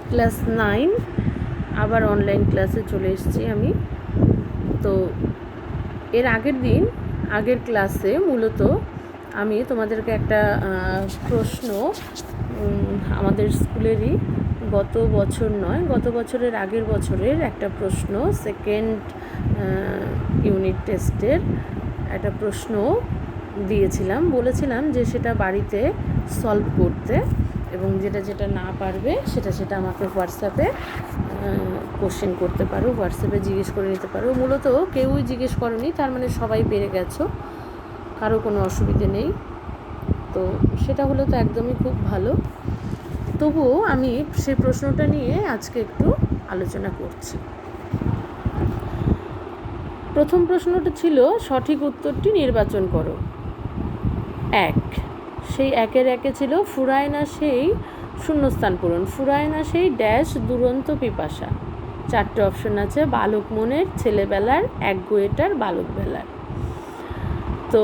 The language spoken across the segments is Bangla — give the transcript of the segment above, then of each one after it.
ক্লাস 9 আবার অনলাইন ক্লাসে চলে এসেছি আমি। তো এর আগের ক্লাসে মূলত আমি তোমাদেরকে একটা প্রশ্ন আমাদের স্কুলেরই গত বছরের আগের বছরের একটা প্রশ্ন, সেকেন্ড ইউনিট টেস্টের একটা প্রশ্ন দিয়েছিলাম, বলেছিলাম যে সেটা বাড়িতে সলভ করতে, এবং যেটা না পারবে সেটা আমাকে হোয়াটসঅ্যাপে কোশ্চেন করতে পারো, হোয়াটসঅ্যাপে জিজ্ঞেস করে নিতে পারো। মূলত কেউই জিজ্ঞেস করেনি, তার মানে সবাই পেরে গেছো, কারো কোনো অসুবিধে নেই। তো সেটা হলে তো একদমই খুব ভালো। তবুও আমি সেই প্রশ্নটা নিয়ে আজকে একটু আলোচনা করছি। প্রথম প্রশ্নটা ছিল, সঠিক উত্তরটি নির্বাচন করো। সেই একের একে ছিল, ফুরায় না সেই শূন্যস্থান পূরণ, ফুরায় না সেই ড্যাশ দুরন্ত পিপাসা। 4টে অপশন আছে, বালক মনের, ছেলেবেলার, একগুঁয়েটার, বালকবেলার। তো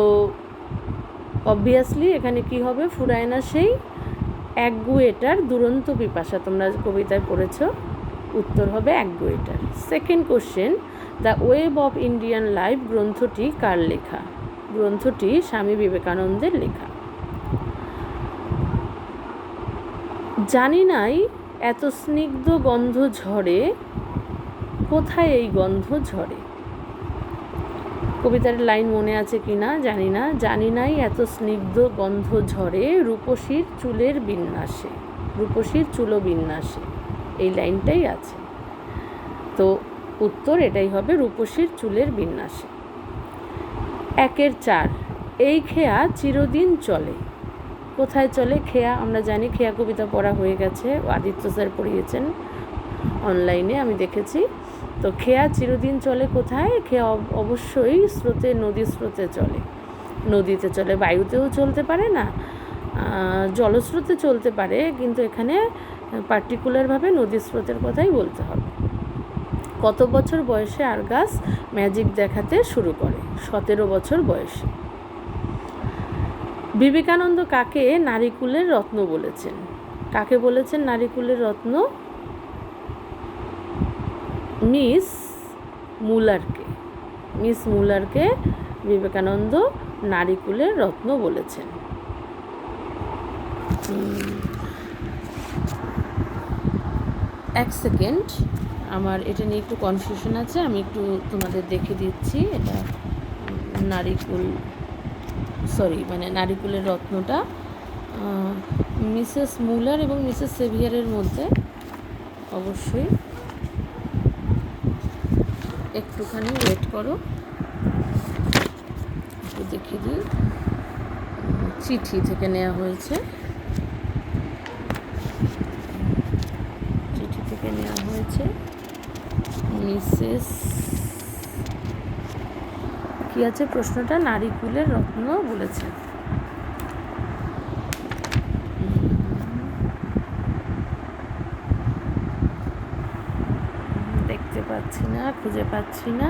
অবভিয়াসলি এখানে কি হবে, ফুরায় না সেই একগুঁয়েটার দুরন্ত পিপাসা। তোমরা কবিতায় পড়েছ, উত্তর হবে একগুঁয়েটার। Second question, the web of Indian life গ্রন্থটি কার লেখা? গ্রন্থটি স্বামী বিবেকানন্দের লেখা। জানি নাই এত স্নিগ্ধ গন্ধ ঝরে, কোথায় এই গন্ধ ঝরে? কবিতার লাইন মনে আছে কি না জানি না। জানি নাই এত স্নিগ্ধ গন্ধ ঝরে, রূপসীর চুলের বিন্যাসে, রূপসীর চুলো বিন্যাসে, এই লাইনটাই আছে। তো উত্তর এটাই হবে, রূপসীর চুলের বিন্যাসে। 1-এর 4, এই খেয়া চিরদিন চলে। কোথায় চলে খেয়া? আমরা জানি খেয়া কবিতা পড়া হয়ে গেছে, আদিত্য স্যার পড়িয়েছেন অনলাইনে, আমি দেখেছি। তো খেয়া চিরদিন চলে কোথায়? খেয়া অবশ্যই স্রোতে, নদীর স্রোতে চলে, নদীতে চলে। বায়ুতেও চলতে পারে না, জলস্রোতে চলতে পারে, কিন্তু এখানে পার্টিকুলারভাবে নদীর স্রোতের কথাই বলতে হবে। কত বছর বয়সে আরগাস ম্যাজিক দেখাতে শুরু করে? 17 বছর বয়সে। বিবেকানন্দ কাকে নারীকুলের রত্ন বলেছেন? কাকে বলেছেন নারীকুলের রত্ন? মিস মুলারকে বিবেকানন্দ নারীকুলের রত্ন বলেছেন। এক সেকেন্ড, আমার এটা নিয়ে একটু কনফিউশন আছে, আমি একটু তোমাদের দেখে দিচ্ছি। এটা নারীকুলের রত্নটা মিসেস মুলার এবং মিসেস সেভিয়ারের মধ্যে। অবশ্যই একটুখানি ওয়েট করো, একটু দেখিয়ে দিই। চিঠি থেকে নেওয়া হয়েছে, মিসেস কি আছে প্রশ্নটা, নারীকুলের রত্ন বলেছেন। দেখতে পাচ্ছি না, খুঁজে পাচ্ছি না।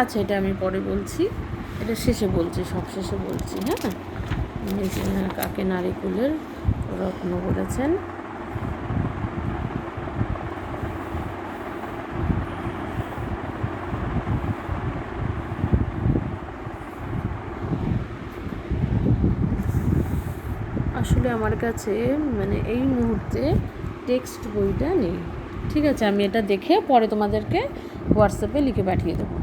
আচ্ছা, এটা আমি পরে বলছি, এটা শেষে বলছি, সব শেষে বলছি। হ্যাঁ, কাকে নারীকুলের রত্ন বলেছেন? আসলে আমার কাছে এই মুহূর্তে টেক্সট বইটা নেই। ঠিক আছে, আমি এটা দেখে পরে তোমাদেরকে হোয়াটসঅ্যাপে লিখে পাঠিয়ে দেবো।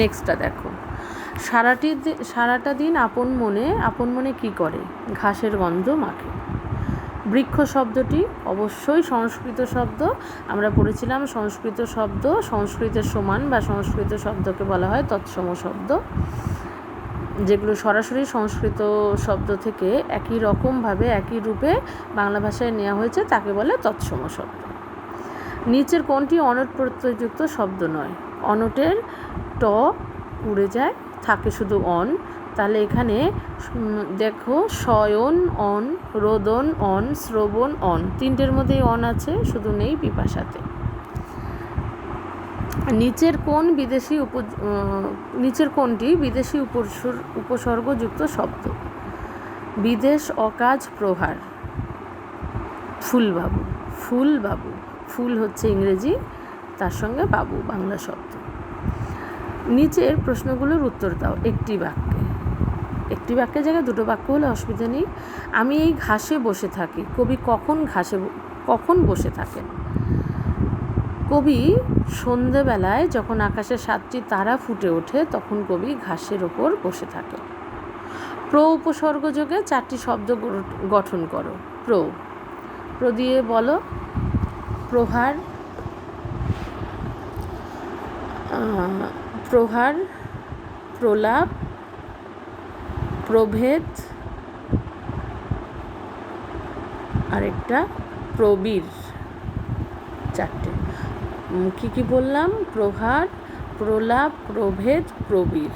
নেক্সটটা দেখো, সারাটা দিন আপন মনে কি করে? ঘাসের গন্ধ মাখে। বৃক্ষ শব্দটি অবশ্যই সংস্কৃত শব্দ। আমরা পড়েছিলাম সংস্কৃত শব্দ সংস্কৃতের সমান, বা সংস্কৃত শব্দকে বলা হয় তৎসম শব্দ। যেগুলো সরাসরি সংস্কৃত শব্দ থেকে একই রকমভাবে একই রূপে বাংলা ভাষায় নেওয়া হয়েছে, তাকে বলে তৎসম শব্দ। নিচের কোনটি অনট প্রত্যয়যুক্ত শব্দ নয়? অনটের ট উড়ে যায়, থাকে শুধু অন। তাহলে এখানে দেখো, শয়ন অন, রোদন অন, শ্রবণ অন, তিনটের মধ্যেই অন আছে, শুধু নেই পিপাসাতে। নিচের কোনটি বিদেশি উপসর্গযুক্ত শব্দ? বিদেশ, অকাজ, প্রহার। ফুলবাবু। ফুলবাবু, ফুল হচ্ছে ইংরেজি, তার সঙ্গে বাবু বাংলা শব্দ। নিচের প্রশ্নগুলোর উত্তর দাও একটি বাক্যে। একটি বাক্যের জায়গায় দুটো বাক্য হলে অসুবিধা নেই। আমি এই ঘাসে বসে থাকি। কবি কখন বসে থাকেন? কবি সন্ধেবেলায় যখন আকাশে 7টি তারা ফুটে ওঠে তখন কবি ঘাসের ওপর বসে থাকে। উপসর্গ যোগে 4টি শব্দ গঠন করো। প্র দিয়ে বলো। প্রহার, প্রলাপ, প্রভেদ, আরেকটা প্রবীর। 4টে কি বললাম? প্রহার, প্রলাপ, প্রভেদ, প্রবীর।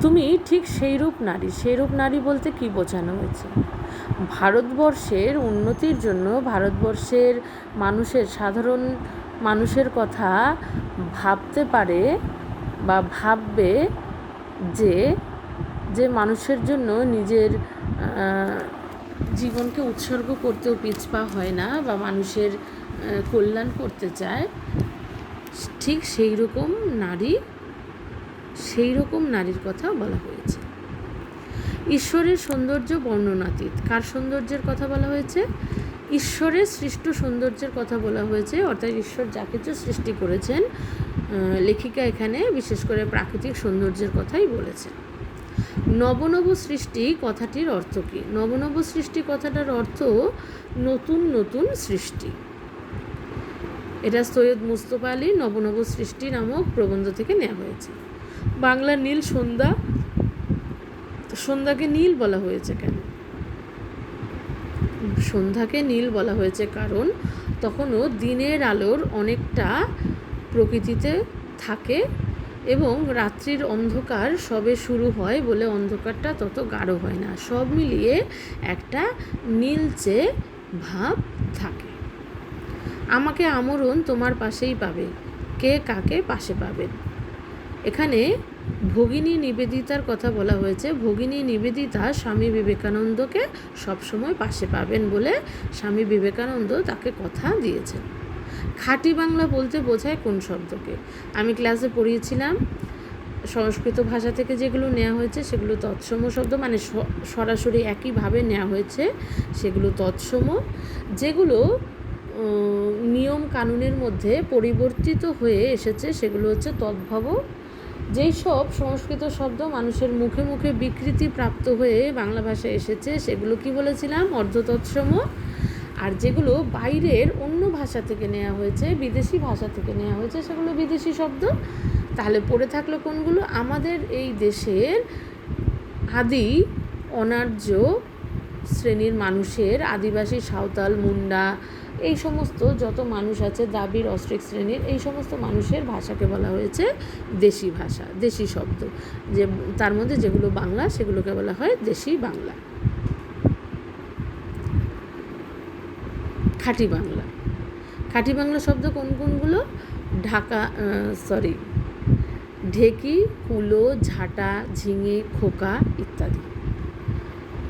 তুমি ঠিক সেইরূপ নারী। সেইরূপ নারী বলতে কি বোঝানো হয়েছে? ভারতবর্ষের উন্নতির জন্য ভারতবর্ষের সাধারণ মানুষের কথা ভাবতে পারে বা ভাববে, যে মানুষের জন্য নিজের জীবনকে উৎসর্গ করতেও পিছপা হয় না বা মানুষের কল্যাণ করতে চায়, ঠিক সেই রকম নারীর কথা বলা হয়েছে। ঈশ্বরের সৌন্দর্য বর্ণনাতীত। কার সৌন্দর্যের কথা বলা হয়েছে? ঈশ্বরের সৃষ্ট সৌন্দর্যের কথা বলা হয়েছে, অর্থাৎ ঈশ্বর যা কিছু সৃষ্টি করেছেন, লেখিকা এখানে বিশেষ করে প্রাকৃতিক সৌন্দর্যের কথাই বলেছেন। নবনব সৃষ্টি কথাটির অর্থ কী? নবনব সৃষ্টি কথাটার অর্থ নতুন নতুন সৃষ্টি। এটা সৈয়দ মুস্তফা আলী নবনব সৃষ্টি নামক প্রবন্ধ থেকে নেওয়া হয়েছে। বাংলা নীল সন্ধ্যা। সন্ধ্যাকে নীল বলা হয়েছে কেন? সন্ধ্যাকে নীল বলা হয়েছে কারণ তখনও দিনের আলোর অনেকটা প্রকৃতিতে থাকে এবং রাত্রির অন্ধকার সবে শুরু হয় বলে অন্ধকারটা তত গাঢ় হয় না, সব মিলিয়ে একটা নীলচে ভাব থাকে। আমাকে আমরণ তোমার পাশেই পাবে, কে কাকে পাশে পাবেন? এখানে ভগিনী নিবেদিতার কথা বলা হয়েছে। ভগিনী নিবেদিতা স্বামী বিবেকানন্দকে সবসময় পাশে পাবেন বলে স্বামী বিবেকানন্দ তাকে কথা দিয়েছেন। খাঁটি বাংলা বলতে বোঝায় কোন শব্দকে? আমি ক্লাসে পড়িয়েছিলাম সংস্কৃত ভাষা থেকে যেগুলো নেওয়া হয়েছে সেগুলো তৎসম শব্দ, মানে সরাসরি একইভাবে নেওয়া হয়েছে, সেগুলো তৎসম। যেগুলো নিয়ম কানুনের মধ্যে পরিবর্তিত হয়ে এসেছে সেগুলো হচ্ছে তদ্ভব। যেই সব সংস্কৃত শব্দ মানুষের মুখে মুখে বিকৃতি প্রাপ্ত হয়ে বাংলা ভাষায় এসেছে সেগুলো কি বলেছিলাম? অর্ধতৎসম। আর যেগুলো বাইরের অন্য ভাষা থেকে নেওয়া হয়েছে, বিদেশি ভাষা থেকে নেওয়া হয়েছে, সেগুলো বিদেশি শব্দ। তাহলে পড়ে থাকলো কোনগুলো? আমাদের এই দেশের আদি অনার্য শ্রেণীর মানুষের, আদিবাসী, সাঁওতাল, মুন্ডা, এই সমস্ত যত মানুষ আছে, দ্রাবিড়, অস্ট্রিক শ্রেণীর, এই সমস্ত মানুষের ভাষাকে বলা হয়েছে দেশি ভাষা, দেশি শব্দ। যে তার মধ্যে যেগুলো বাংলা সেগুলোকে বলা হয় দেশি বাংলা। খাঁটি বাংলা। খাঁটি বাংলা শব্দ কোনগুলো? ঢেকি, কুলো, ঝাঁটা, ঝিঙে, খোকা ইত্যাদি।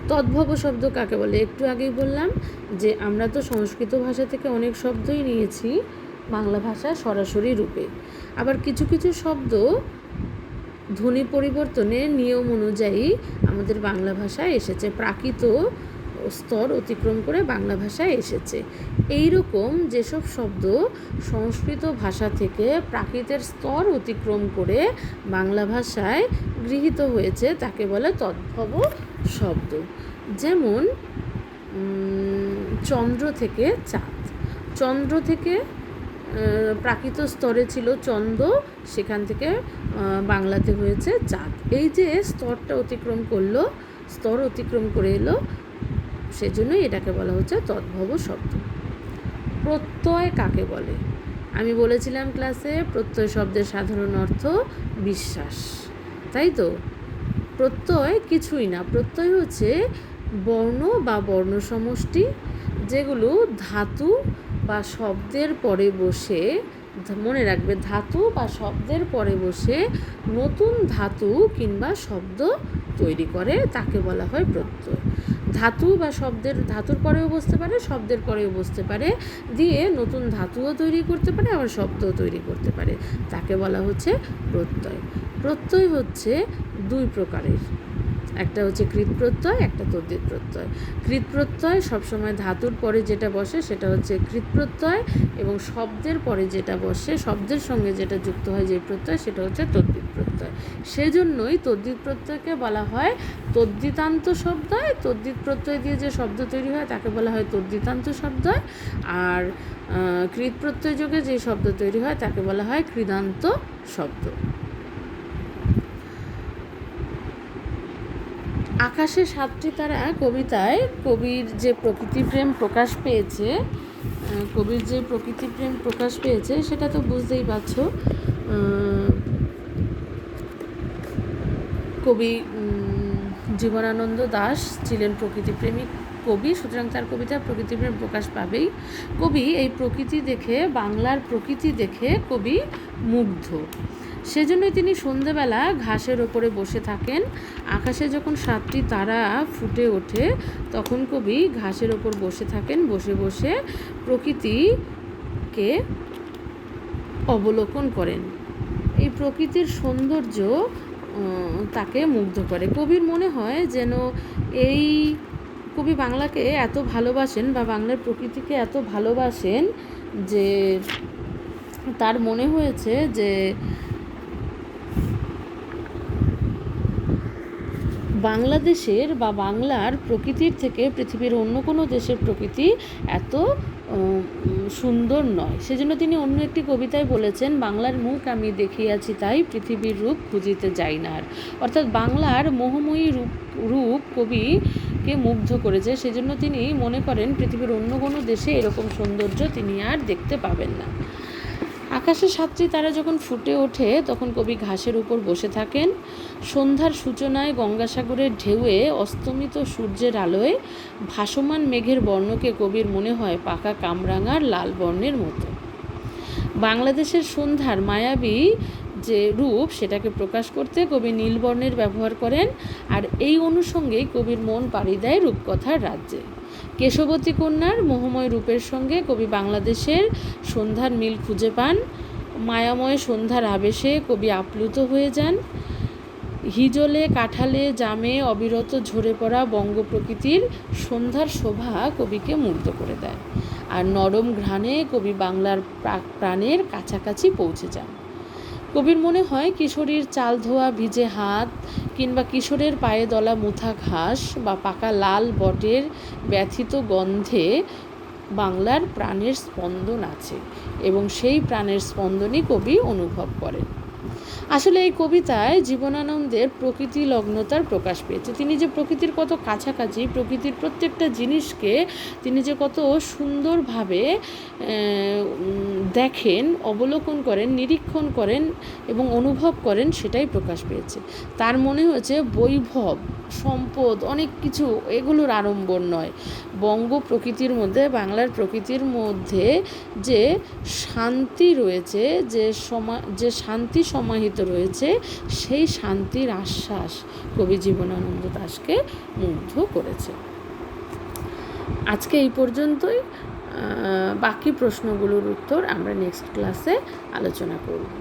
তদ্ভব শব্দ কাকে বলে? একটু আগেই বললাম যে আমরা তো সংস্কৃত ভাষা থেকে অনেক শব্দই নিয়েছি বাংলা ভাষা সরাসরি রূপে। আবার কিছু কিছু শব্দ ধ্বনি পরিবর্তনের নিয়ম অনুযায়ী আমাদের বাংলা ভাষায় এসেছে, প্রাকৃত স্তর অতিক্রম করে বাংলা ভাষায় এসেছে। এই রকম যেসব শব্দ সংস্কৃত ভাষা থেকে প্রাকৃতের স্তর অতিক্রম করে বাংলা ভাষায় গৃহীত হয়েছে তাকে বলে তদ্ভব শব্দ। যেমন চন্দ্র থেকে চাঁদ। চন্দ্র থেকে প্রাকৃত স্তরে ছিল চন্দ্র, সেখান থেকে বাংলাতে হয়েছে চাঁদ। এই যে স্তর অতিক্রম করে এলো, সেজন্যই এটাকে বলা হচ্ছে তদ্ভব শব্দ। প্রত্যয় কাকে বলে? আমি বলেছিলাম ক্লাসে প্রত্যয় শব্দের সাধারণ অর্থ বিশ্বাস, তাই তো? প্রত্যয় কিছুই না। প্রত্যয় হচ্ছে বর্ণ বা বর্ণ সমষ্টি, যেগুলো ধাতু বা শব্দের পরে বসে মনে রাখবে, ধাতু বা শব্দের পরে বসে নতুন ধাতু কিংবা শব্দ তৈরি করে তাকে বলা হয় প্রত্যয়। ধাতু বা ধাতুর পরেও বসতে পারে, শব্দের পরেও বসতে পারে, দিয়ে নতুন ধাতুও তৈরি করতে পারে, আবার শব্দও তৈরি করতে পারে, তাকে বলা হচ্ছে প্রত্যয়। প্রত্যয় হচ্ছে দুই প্রকারের, একটা হচ্ছে কৃৎ প্রত্যয়, একটা তদ্ধিত প্রত্যয়। কৃৎ প্রত্যয় সবসময় ধাতুর পরে যেটা বসে সেটা হচ্ছে কৃৎ প্রত্যয়, এবং শব্দের পরে যেটা বসে, শব্দের সঙ্গে যেটা যুক্ত হয় যে প্রত্যয়, সেটা হচ্ছে তদ্ধিত প্রত্যয়। সেজন্যই তদ্ধিত প্রত্যয়কে বলা হয় তদ্ধিতান্ত শব্দয়। তদ্ধিত প্রত্যয় দিয়ে যে শব্দ তৈরি হয় তাকে বলা হয় তদ্ধিতান্ত শব্দয়, আর কৃৎ প্রত্যয় যোগে যে শব্দ তৈরি হয় তাকে বলা হয় কৃদান্ত শব্দ। আকাশে সাতটি তারা কবিতায় কবির যে প্রকৃতিপ্রেম প্রকাশ পেয়েছে, সেটা তো বুঝতেই পারছো। কবি জীবনানন্দ দাশ ছিলেন প্রকৃতিপ্রেমিক কবি, সুতরাং তার কবিতায় প্রকৃতিপ্রেম প্রকাশ পাবেই। কবি এই প্রকৃতি দেখে, বাংলার প্রকৃতি দেখে কবি মুগ্ধ। সেজন্যই তিনি সন্ধেবেলা ঘাসের ওপরে বসে থাকেন। আকাশে যখন সাতটি তারা ফুটে ওঠে তখন কবি ঘাসের ওপর বসে থাকেন, বসে বসে প্রকৃতিকে অবলোকন করেন। এই প্রকৃতির সৌন্দর্য তাকে মুগ্ধ করে। কবির মনে হয় যেন কবি বাংলাকে এত ভালোবাসেন বা বাংলার প্রকৃতিকে এত ভালোবাসেন যে তার মনে হয়েছে যে বাংলাদেশের বা বাংলার প্রকৃতির থেকে পৃথিবীর অন্য কোনো দেশের প্রকৃতি এত সুন্দর নয়। সেজন্য তিনি অন্য একটি কবিতায় বলেছেন, বাংলার মুখ আমি দেখিয়াছি তাই পৃথিবীর রূপ খুঁজিতে যাই না আর। অর্থাৎ বাংলার মোহময়ী রূপ কবিকে মুগ্ধ করেছে, সেজন্য তিনি মনে করেন পৃথিবীর অন্য কোনো দেশে এরকম সৌন্দর্য তিনি আর দেখতে পাবেন না। আকাশে সাতটি তারা যখন ফুটে ওঠে তখন কবি ঘাসের উপর বসে থাকেন। সন্ধ্যার সূচনায় গঙ্গাসাগরের ঢেউয়ে অস্তমিত সূর্যের আলোয় ভাসমান মেঘের বর্ণকে কবির মনে হয় পাকা কামরাঙার লাল বর্ণের মতো। বাংলাদেশের সন্ধ্যার মায়াবী যে রূপ সেটাকে প্রকাশ করতে কবি নীলবর্ণের ব্যবহার করেন, আর এই অনুষঙ্গেই কবির মন পাড়ি দেয় রূপকথার রাজ্যে। কেশবতী কন্যার মোহময় রূপের সঙ্গে কবি বাংলাদেশের সন্ধ্যার মিল খুঁজে পান। মায়াময় সন্ধ্যার আবেশে কবি আপ্লুত হয়ে যান। হিজলে, কাঁঠালে, জামে অবিরত ঝরে পড়া বঙ্গ প্রকৃতির সন্ধ্যার শোভা কবিকে মুগ্ধ করে দেয়, আর নরম ঘ্রাণে কবি বাংলার প্রাণের কাছাকাছি পৌঁছে যান। কবির মনে হয় কিশোরীর চাল ধোয়া ভিজে হাত, কিংবা কিশোরের পায়ে দলা মুথা ঘাস, বা পাকা লাল বটের ব্যথিত গন্ধে বাংলার প্রাণের স্পন্দন আছে, এবং সেই প্রাণের স্পন্দনই কবি অনুভব করেন। আসলে এই কবিতায় জীবনানন্দের প্রকৃতি লগ্নতার প্রকাশ পেয়েছে। তিনি যে প্রকৃতির কত কাছাকাছি, প্রকৃতির প্রত্যেকটা জিনিসকে তিনি যে কত সুন্দরভাবে দেখেন, অবলোকন করেন, নিরীক্ষণ করেন এবং অনুভব করেন, সেটাই প্রকাশ পেয়েছে। তার মনে হয়েছে বৈভব, সম্পদ, অনেক কিছু এগুলোর আড়ম্বর নয়, বঙ্গ প্রকৃতির মধ্যে, বাংলার প্রকৃতির মধ্যে যে শান্তি রয়েছে, যে শান্তি সমাহিত রয়েছে, সেই শান্তির আশ্বাস কবি জীবনানন্দ দাশকে মুগ্ধ করেছে। আজকে এই পর্যন্তই। বাকি প্রশ্নগুলোর উত্তর আমরা নেক্সট ক্লাসে আলোচনা করব।